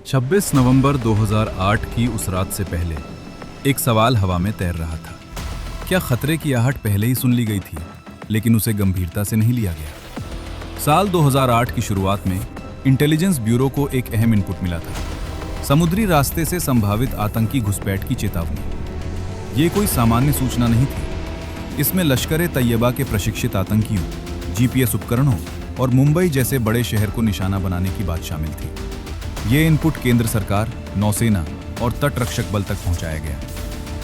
26 नवंबर 2008 की उस रात से पहले एक सवाल हवा में तैर रहा था। क्या खतरे की आहट पहले ही सुन ली गई थी, लेकिन उसे गंभीरता से नहीं लिया गया। साल 2008 की शुरुआत में इंटेलिजेंस ब्यूरो को एक अहम इनपुट मिला था। समुद्री रास्ते से संभावित आतंकी घुसपैठ की चेतावनी। ये कोई सामान्य सूचना नहीं थी। इसमें लश्कर-ए-तैयबा के प्रशिक्षित आतंकियों, जीपीएस उपकरणों और मुंबई जैसे बड़े शहर को निशाना बनाने की बात शामिल थी। ये इनपुट केंद्र सरकार, नौसेना और तटरक्षक बल तक पहुंचाया गया,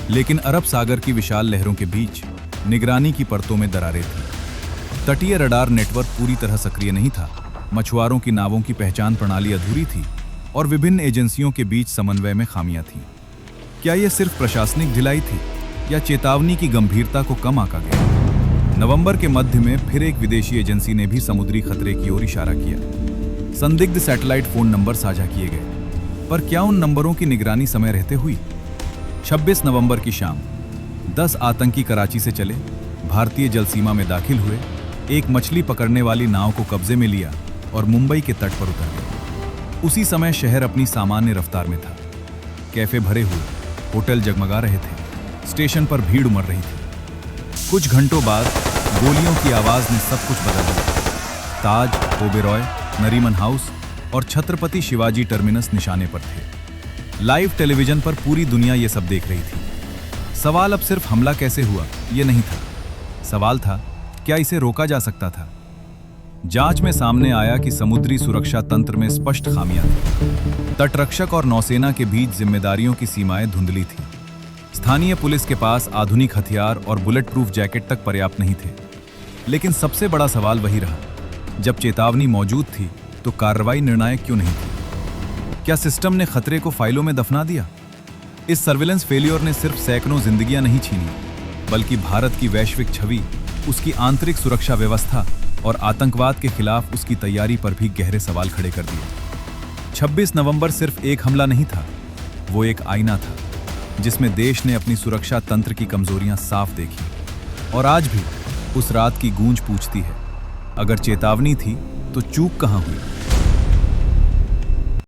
लेकिन अरब सागर की विशाल लहरों के बीच निगरानी की परतों में दरारें थीं। तटीय रडार नेटवर्क पूरी तरह सक्रिय नहीं था, मछुआरों की नावों की पहचान प्रणाली अधूरी थी और विभिन्न एजेंसियों के बीच समन्वय में खामियां थीं। क्या यह सिर्फ प्रशासनिक ढिलाई थी या चेतावनी की गंभीरता को कम आंका गया? नवंबर के मध्य में फिर एक विदेशी एजेंसी ने भी समुद्री खतरे की ओर इशारा किया। संदिग्ध सैटेलाइट फोन नंबर साझा किए गए, पर क्या उन नंबरों की निगरानी समय रहते हुई? 26 नवंबर की शाम 10 आतंकी कराची से चले, भारतीय जल सीमा में दाखिल हुए, एक मछली पकड़ने वाली नाव को कब्जे में लिया और मुंबई के तट पर उतर गए। उसी समय शहर अपनी सामान्य रफ्तार में था। कैफे भरे हुए, होटल जगमगा रहे थे, स्टेशन पर भीड़ उमड़ रही थी। कुछ घंटों बाद गोलियों की आवाज ने सब कुछ बदल दिया। ताज, ओबेरॉय, नरीमन हाउस और छत्रपति शिवाजी टर्मिनस निशाने पर थे। लाइव टेलीविजन पर पूरी दुनिया ये सब देख रही थी। सवाल अब सिर्फ हमला कैसे हुआ ये नहीं था। सवाल था, क्या इसे रोका जा सकता था? जांच में सामने आया कि समुद्री सुरक्षा तंत्र में स्पष्ट खामियां थीं। तटरक्षक और नौसेना के बीच जिम्मेदारियों की सीमाएं धुंधली थीं। स्थानीय पुलिस के पास आधुनिक हथियार और बुलेट प्रूफ जैकेट तक पर्याप्त नहीं थे। लेकिन सबसे बड़ा सवाल वही रहा, जब चेतावनी मौजूद थी तो कार्रवाई निर्णायक क्यों नहीं थी? क्या सिस्टम ने खतरे को फाइलों में दफना दिया? इस सर्विलेंस फेलियर ने सिर्फ सैकड़ों जिंदगियां नहीं छीनी, बल्कि भारत की वैश्विक छवि, उसकी आंतरिक सुरक्षा व्यवस्था और आतंकवाद के खिलाफ उसकी तैयारी पर भी गहरे सवाल खड़े कर दिए। 26 नवंबर सिर्फ एक हमला नहीं था, वो एक आईना था जिसमें देश ने अपनी सुरक्षा तंत्र की कमजोरियां साफ देखी। और आज भी उस रात की गूंज पूछती है, अगर चेतावनी थी तो चूक कहां हुई?